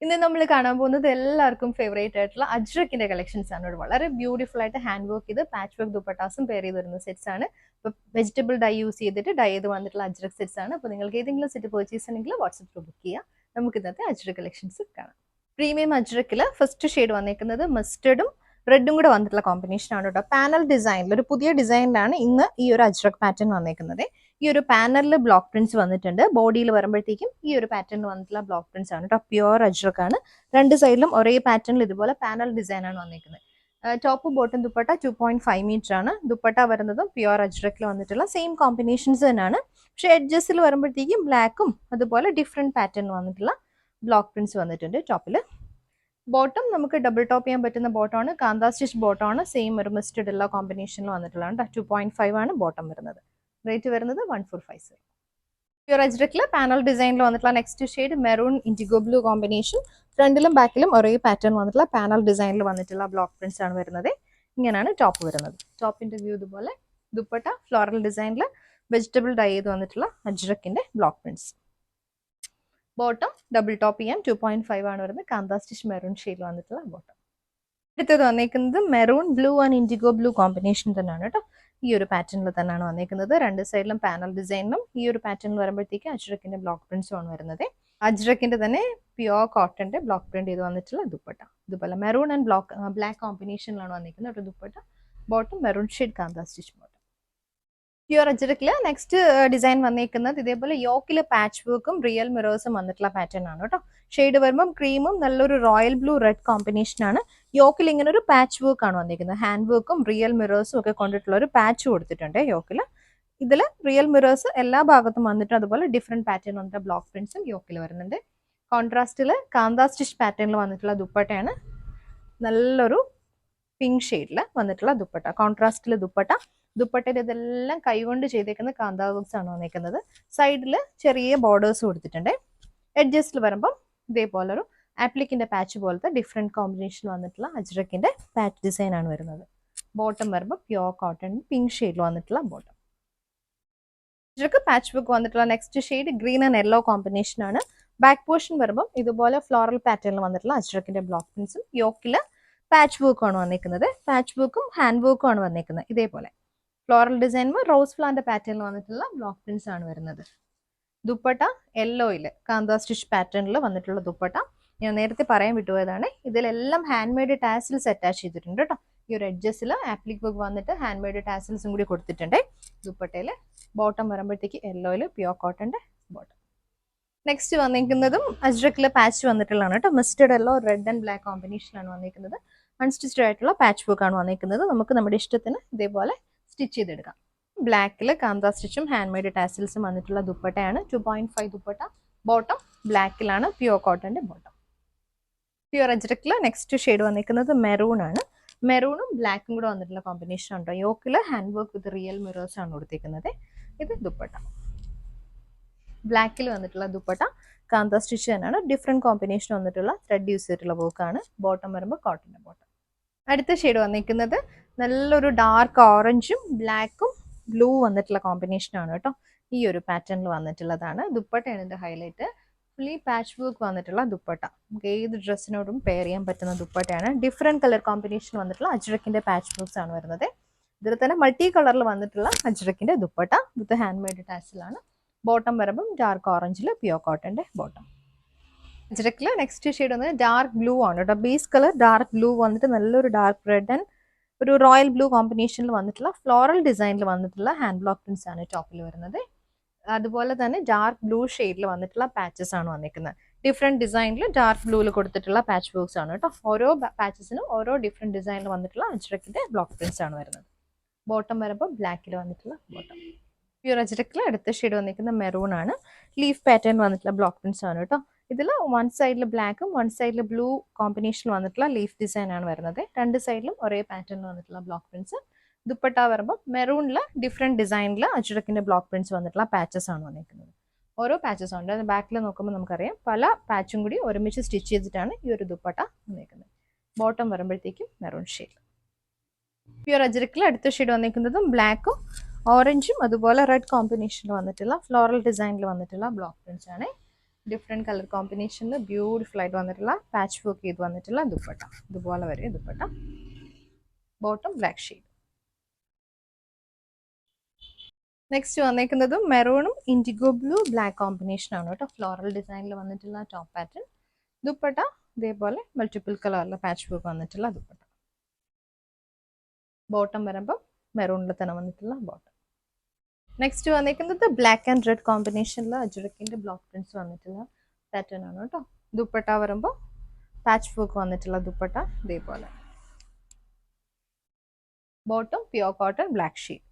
ഇന്ന് നമ്മൾ കാണാൻ പോകുന്നത് എല്ലാവർക്കും ഫേവറേറ്റ് ആയിട്ടുള്ള അജ്രക്കിന്റെ കളക്ഷൻസ് ആണ്. വളരെ ബ്യൂട്ടിഫുൾ ആയിട്ട് ഹാൻഡ് വർക്ക് ചെയ്ത് പാച്ച് വർക്ക് ദുപ്പട്ടാസും പെയർ ചെയ്ത് വരുന്ന സെറ്റ്സ് ആണ്. ഇപ്പൊ വെജിറ്റബിൾ ഡൈ യൂസ് ചെയ്തിട്ട് ഡൈ ചെയ്ത് വന്നിട്ടുള്ള അജ്രക് സെറ്റ്സ് ആണ്. അപ്പോൾ നിങ്ങൾക്ക് ഏതെങ്കിലും സെറ്റ് പർച്ചേസ് ചെയ്യണമെങ്കിൽ വാട്സ്ആപ്പിൽ ബുക്ക് ചെയ്യാം. നമുക്ക് ഇന്നത്തെ അജ്രക് കളക്ഷൻസ് കാണാം. പ്രീമിയം അജ്രക്കിൽ ഫസ്റ്റ് ഷെയ്ഡ് വന്നേക്കുന്നത് മസ്റ്റർഡും റെഡും കൂടെ വന്നിട്ടുള്ള കോമ്പിനേഷൻ ആണ് കേട്ടോ. പാനൽ ഡിസൈനിൽ ഒരു പുതിയ ഡിസൈനിലാണ് ഇന്ന് ഈ ഒരു അജ്രക് പാറ്റേൺ വന്നേക്കുന്നത്. ഈ ഒരു പാനലിൽ ബ്ലോക്ക് പ്രിന്റ്സ് വന്നിട്ടുണ്ട്. ബോഡിയിൽ വരുമ്പോഴത്തേക്കും ഈ ഒരു പാറ്റേൺ വന്നിട്ടുള്ള ബ്ലോക്ക് പ്രിന്റ്സ് ആണ് കേട്ടോ. പ്യുവർ അജ്രക് ആണ്. രണ്ട് സൈഡിലും ഒരേ പാറ്റേണിൽ ഇതുപോലെ പാനൽ ഡിസൈൻ ആണ് വന്നിരിക്കുന്നത്. ടോപ്പ് ബോട്ടം ദുപ്പട്ട 2.5 മീറ്റർ ആണ്. ദുപ്പട്ട വരുന്നതും പ്യുവർ അജ്രക്കിൽ വന്നിട്ടുള്ള സെയിം കോമ്പിനേഷൻസ് തന്നെയാണ്. പക്ഷെ എഡ്ജസിൽ വരുമ്പോഴത്തേക്കും ബ്ലാക്കും അതുപോലെ ഡിഫറെന്റ് പാറ്റേൺ വന്നിട്ടുള്ള ബ്ലോക്ക് പ്രിന്റ്സ് വന്നിട്ടുണ്ട് ടോപ്പിൽ. ബോട്ടം നമുക്ക് ഡബിൾ ടോപ്പ് ചെയ്യാൻ പറ്റുന്ന ബോട്ടമാണ്. കാന്താ സ്റ്റിച്ച് ബോട്ടമാണ്. സെയിം ഒരു മിസ്റ്റഡ് എല്ലാ കോമ്പിനേഷനിൽ വന്നിട്ടുള്ളതാണ്. 2.5 ആണ് ബോട്ടം വരുന്നത്. റേറ്റ് വരുന്നത് 1450. പ്യൂർ അജ്രക്കിൽ പാനൽ ഡിസൈനിൽ വന്നിട്ടുള്ള next shade maroon indigo blue combination. ഫ്രണ്ടിലും ബാക്കിലും ഒരേ പാറ്റേൺ വന്നിട്ടുള്ള പാനൽ ഡിസൈനിൽ വന്നിട്ടുള്ള ബ്ലോക്ക് പ്രിന്റ്സ് ആണ് വരുന്നത്. ഇങ്ങനെയാണ് ടോപ്പ് വരുന്നത്. ടോപ്പിന്റെ വ്യൂ ഇതുപോലെ. ദുപ്പട്ട ഫ്ലോറൽ ഡിസൈനിൽ വെജിറ്റബിൾ ഡൈ ചെയ്ത് വന്നിട്ടുള്ള അജ്രക്കിന്റെ block prints. Bottom double top ചെയ്യാൻ 2.5 ആണ് വരുന്നത്. കാന്താ സ്റ്റിച്ച് മെറൂൺ ഷെയ്ഡിൽ വന്നിട്ടുള്ള ബോട്ടം. അടുത്തത് വന്നേക്കുന്നത് maroon blue and IndiGo blue combination തന്നെയാണ് കേട്ടോ. ഈ ഒരു പാറ്റേണിൽ തന്നെയാണ് വന്നേക്കുന്നത്. രണ്ട് സൈഡിലും പാനൽ ഡിസൈനിലും ഈ ഒരു പാറ്റേണിൽ വരുമ്പോഴത്തേക്ക് അജ്രക്കിന്റെ ബ്ലോക്ക് പ്രിന്റ്സും ആണ് വരുന്നത്. അജ്രക്കിന്റെ തന്നെ പ്യുവർ കോട്ടന്റെ ബ്ലോക്ക് പ്രിന്റ് ചെയ്ത് വന്നിട്ടുള്ള ദുപ്പട്ട. ഇതുപോലെ മെറൂൺ ആൻഡ് ബ്ലാക്ക് കോമ്പിനേഷനിലാണ് വന്നിരിക്കുന്നത് ഒരു dupatta. Bottom maroon shade kantha stitch bottom. Pure അജ്രക്കില് നെക്സ്റ്റ് ഡിസൈൻ വന്നേക്കുന്നത് ഇതേപോലെ യോക്കില് പാച്ച് വർക്കും റിയൽ മിറേഴ്സും വന്നിട്ടുള്ള പാറ്റേൺ ആണ് കേട്ടോ. ഷെയ്ഡ് വരുമ്പം ക്രീമും നല്ലൊരു റോയൽ ബ്ലൂ റെഡ് കോമ്പിനേഷൻ ആണ്. യോക്കിൽ ഇങ്ങനെ ഒരു പാച്ച് വർക്ക് ആണ് വന്നിരിക്കുന്നത്. ഹാൻഡ് വർക്കും റിയൽ മിറേഴ്സും ഒക്കെ കൊണ്ടിട്ടുള്ള ഒരു പാച്ച് കൊടുത്തിട്ടുണ്ട് യോക്കില്. ഇതിൽ റിയൽ മിറേഴ്സ് എല്ലാ ഭാഗത്തും വന്നിട്ട് അതുപോലെ ഡിഫറെന്റ് പാറ്റേൺ വന്നിട്ട് ബ്ലോക്ക് പ്രിന്റ്സും യോക്കിൽ വരുന്നുണ്ട്. കോൺട്രാസ്റ്റില് കാന്താ സ്റ്റിച്ച് പാറ്റേണിൽ വന്നിട്ടുള്ള ദുപ്പട്ടയാണ്. നല്ലൊരു പിങ്ക് ഷെയ്ഡിൽ വന്നിട്ടുള്ള ദുപ്പട്ട. കോൺട്രാസ്റ്റില് ദുപ്പട്ട. ദുപ്പട്ടയിൽ ഇതെല്ലാം കൈകൊണ്ട് ചെയ്തേക്കുന്ന കാന്താ വർക്ക്സ് ആണ് വന്നിരിക്കുന്നത്. സൈഡിൽ ചെറിയ ബോർഡേഴ്സ് കൊടുത്തിട്ടുണ്ട്. എഡ്ജസ്റ്റിൽ വരുമ്പം ഇതേപോലെ ഒരു ആപ്ലിക്കിന്റെ പാച്ച് പോലത്തെ ഡിഫറെന്റ് കോമ്പിനേഷൻ വന്നിട്ടുള്ള അജ്രക്കിന്റെ പാച്ച് ഡിസൈൻ ആണ് വരുന്നത്. ബോട്ടം വരുമ്പോൾ പ്യുവർ കോട്ടൺ പിങ്ക് ഷെയ്ഡിൽ വന്നിട്ടുള്ള ബോട്ടം. അജ്രക്ക് പാച്ച് വർക്ക് വന്നിട്ടുള്ള next shade green and yellow combination ആണ്. ബാക്ക് പോർഷൻ വരുമ്പോൾ ഇതുപോലെ ഫ്ലോറൽ പാറ്റേണിൽ വന്നിട്ടുള്ള അജ്രക്കിന്റെ ബ്ലോക്ക് പ്രിന്റ്സും യോക്കില് പാച്ച് വർക്കും ആണ് വന്നിരിക്കുന്നത്. പാച്ച് വർക്കും ഹാൻഡ് വർക്കും ആണ് വന്നിരിക്കുന്നത്. ഇതേപോലെ ഫ്ലോറൽ ഡിസൈൻ റോസ് ഫ്ലവറിന്റെ പാറ്റേണിൽ വന്നിട്ടുള്ള ബ്ലോക്ക് പ്രിന്റ്സ് ആണ് വരുന്നത്. ദുപ്പട്ട യെല്ലോയില് കാന്താ സ്റ്റിച്ച് പാറ്റേണിൽ വന്നിട്ടുള്ള ദുപ്പട്ട. ഞാൻ നേരത്തെ പറയാൻ വിട്ടുപോയതാണ്. ഇതിലെല്ലാം ഹാൻഡ് മെയ്ഡ് ടാസിൽസ് അറ്റാച്ച് ചെയ്തിട്ടുണ്ട് കേട്ടോ. ഈ ഒരു എഡ്ജസിൽ ആപ്ലിക് വർക്ക് വന്നിട്ട് ഹാൻഡ് മെയ്ഡ് ടാസിൽസും കൂടി കൊടുത്തിട്ടുണ്ട്. ദുപ്പട്ടയിൽ ബോട്ടം വരുമ്പോഴത്തേക്ക് യെല്ലോയില് പ്യുവർ കോട്ടന്റെ ബോട്ടം. നെക്സ്റ്റ് വന്നിരിക്കുന്നതും അജ്രക്കിലെ പാച്ച് വന്നിട്ടുള്ളതാണ് കേട്ടോ. Mustard yellow red and black കോമ്പിനേഷനാണ് വന്നിരിക്കുന്നത്. അൺസ്റ്റിച്ച്ഡ് ആയിട്ടുള്ള പാച്ച് വർക്ക് ആണ് വന്നിരിക്കുന്നത്. നമുക്ക് നമ്മുടെ ഇഷ്ടത്തിന് ഇതേപോലെ സ്റ്റിച്ച് ചെയ്തെടുക്കാം. ബ്ലാക്കിൽ കാന്താ സ്റ്റിച്ചും ഹാൻഡ് മെയ്ഡ് ടാസിൽസും വന്നിട്ടുള്ള ദുപ്പട്ടയാണ്. 2.5 ദുപ്പട്ട. ബോട്ടം ബ്ലാക്കിലാണ് പ്യുവർ കോട്ടന്റെ ബോട്ടം. പ്യുവർ അജ്രക്കിൽ നെക്സ്റ്റ് ഷെയ്ഡ് വന്നിരിക്കുന്നത് മെറൂൺ ആണ്. മെറൂണും ബ്ലാക്കും കൂടെ വന്നിട്ടുള്ള കോമ്പിനേഷൻ ഉണ്ടോ. യോക്കിൽ hand work with real mirrors ആണ് കൊടുത്തിരിക്കുന്നത്. ഇത് ദുപ്പട്ട. ബ്ലാക്കിൽ വന്നിട്ടുള്ള ദുപ്പട്ട കാന്താ സ്റ്റിച്ച് തന്നെയാണ്. ഡിഫറെന്റ് കോമ്പിനേഷൻ വന്നിട്ടുള്ള ത്രെഡ് യൂസ് ചെയ്തിട്ടുള്ള വർക്കാണ്. ബോട്ടം വരുമ്പോൾ കോട്ടന്റെ ബോട്ടം. അടുത്ത ഷെയ്ഡ് വന്നിരിക്കുന്നത് നല്ലൊരു ഡാർക്ക് ഓറഞ്ചും ബ്ലാക്കും ബ്ലൂ വന്നിട്ടുള്ള കോമ്പിനേഷൻ ആണ് കേട്ടോ. ഈ ഒരു പാറ്റേണിൽ വന്നിട്ടുള്ളതാണ്. ദുപ്പട്ടയാണ് ഇതിന്റെ ഹൈലൈറ്റ്. ഫുള്ളി പാച്ച് വർക്ക് വന്നിട്ടുള്ള ദുപ്പട്ട. നമുക്ക് ഏത് ഡ്രസ്സിനോടും പെയർ ചെയ്യാൻ പറ്റുന്ന ദുപ്പട്ടയാണ്. ഡിഫറെന്റ് കളർ കോമ്പിനേഷൻ വന്നിട്ടുള്ള അജ്രക്കിന്റെ പാച്ച് വർക്ക്സ് ആണ് വരുന്നത്. ഇതിൽ തന്നെ മൾട്ടി കളറിൽ വന്നിട്ടുള്ള അജ്രക്കിന്റെ ദുപ്പട്ട വിത്ത് ഹാൻഡ് മെയ്ഡ് ടാസിലാണ്. ബോട്ടം വരുമ്പം ഡാർക്ക് ഓറഞ്ചിൽ പ്യുവർ കോട്ടന്റെ ബോട്ടം. അജ്രക്കിൽ നെക്സ്റ്റ് ഷെയ്ഡ് വന്നത് ഡാർക്ക് ബ്ലൂ ആണ് കേട്ടോ. ബേസ് കളർ ഡാർക്ക് ബ്ലൂ വന്നിട്ട് നല്ലൊരു ഡാർക്ക് റെഡ് ആൻഡ് ഒരു റോയൽ ബ്ലൂ കോമ്പിനേഷനിൽ വന്നിട്ടുള്ള ഫ്ലോറൽ ഡിസൈനിൽ വന്നിട്ടുള്ള ഹാൻഡ് ബ്ലോക്ക് പ്രിന്റ്സ് ആണ് ടോപ്പിൽ വരുന്നത്. അതുപോലെ തന്നെ ഡാർക്ക് ബ്ലൂ ഷെയ്ഡിൽ വന്നിട്ടുള്ള പാച്ചസ് ആണ് വന്നിരിക്കുന്നത്. ഡിഫറെന്റ് ഡിസൈനിൽ ഡാർക്ക് ബ്ലൂവിൽ കൊടുത്തിട്ടുള്ള പാച്ച് വർക്ക്സ് ആണ് കേട്ടോ. ഓരോ പാച്ചസിനും ഓരോ ഡിഫറെന്റ് ഡിസൈനിൽ വന്നിട്ടുള്ള അജ്രക്കിന്റെ ബ്ലോക്ക് പ്രിന്റ്സ് ആണ് വരുന്നത്. ബോട്ടം വരുമ്പോൾ ബ്ലാക്കിൽ വന്നിട്ടുള്ള ബോട്ടം. പ്യുവർ അജ്രക്കിൽ അടുത്ത ഷെയ്ഡ് വന്നിരിക്കുന്ന മെറൂൺ ആണ്. ലീഫ് പാറ്റേൺ വന്നിട്ടുള്ള ബ്ലോക്ക് പ്രിന്റ്സ് ആണ് കേട്ടോ. ഇതിൽ വൺ സൈഡിൽ ബ്ലാക്കും വൺ സൈഡിൽ ബ്ലൂ കോമ്പിനേഷൻ വന്നിട്ടുള്ള ലീഫ് ഡിസൈൻ ആണ് വരുന്നത്. രണ്ട് സൈഡിലും ഒരേ പാറ്റേണിൽ വന്നിട്ടുള്ള ബ്ലോക്ക് പ്രിന്റ്സ്. ദുപ്പട്ട വരുമ്പോൾ മെറൂണിൽ ഡിഫറെന്റ് ഡിസൈനിൽ അജ്രക്കിന്റെ ബ്ലോക്ക് പ്രിന്റ്സ് വന്നിട്ടുള്ള പാച്ചസ് ആണ് വന്നിരിക്കുന്നത്. ഓരോ പാച്ചസ് ഉണ്ട്. അത് ബാക്കിൽ നോക്കുമ്പോൾ നമുക്കറിയാം പല പാച്ചും കൂടി ഒരുമിച്ച് സ്റ്റിച്ച് ചെയ്തിട്ടാണ് ഈ ഒരു ദുപ്പട്ട വന്നിരിക്കുന്നത്. ബോട്ടം വരുമ്പോഴത്തേക്കും മെറൂൺ ഷെയ്ഡ്. പ്യുവർ അജ്രക്കിൽ അടുത്ത ഷെയ്ഡ് വന്നിരിക്കുന്നതും ബ്ലാക്കും ഓറഞ്ചും അതുപോലെ റെഡ് കോമ്പിനേഷനിൽ വന്നിട്ടുള്ള ഫ്ലോറൽ ഡിസൈനിൽ വന്നിട്ടുള്ള ബ്ലോക്ക് പ്രിന്റ്സ് ആണ്. ഡിഫറെൻറ്റ് കളർ കോമ്പിനേഷനിൽ ബ്യൂട്ടിഫുൾ ആയിട്ട് വന്നിട്ടുള്ള പാച്ച് വർക്ക് ചെയ്ത് വന്നിട്ടുള്ള ദുപ്പട്ട. ഇതുപോലെ വരെ dupatta. Bottom black shade. Next വന്നേക്കുന്നതും മെറൂണും ഇൻഡിഗോ ബ്ലൂ ബ്ലാക്ക് കോമ്പിനേഷൻ ആണ് കേട്ടോ. ഫ്ലോറൽ ഡിസൈനിൽ വന്നിട്ടുള്ള ടോപ്പ് പാറ്റേൺ. ദുപ്പട്ട ഇതേപോലെ മൾട്ടിപ്പിൾ കളറിലെ പാച്ച് വർക്ക് വന്നിട്ടുള്ള ദുപ്പട്ട. ബോട്ടം വരുമ്പോൾ മെറൂണിൽ തന്നെ വന്നിട്ടുള്ള ബോട്ടം. നെക്സ്റ്റ് വന്നിരിക്കുന്നത് ബ്ലാക്ക് ആൻഡ് റെഡ് കോമ്പിനേഷനിൽ അജ്രക്കിന്റെ ബ്ലോക്ക് പ്രിന്റ്സ് വന്നിട്ടുള്ള പാറ്റേൺ ആണ് കേട്ടോ. ദുപ്പട്ട വരുമ്പോൾ പാച്ച് വർക്ക് വന്നിട്ടുള്ള ദുപ്പട്ട ഇതേപോലെ. Bottom pure cotton black shade.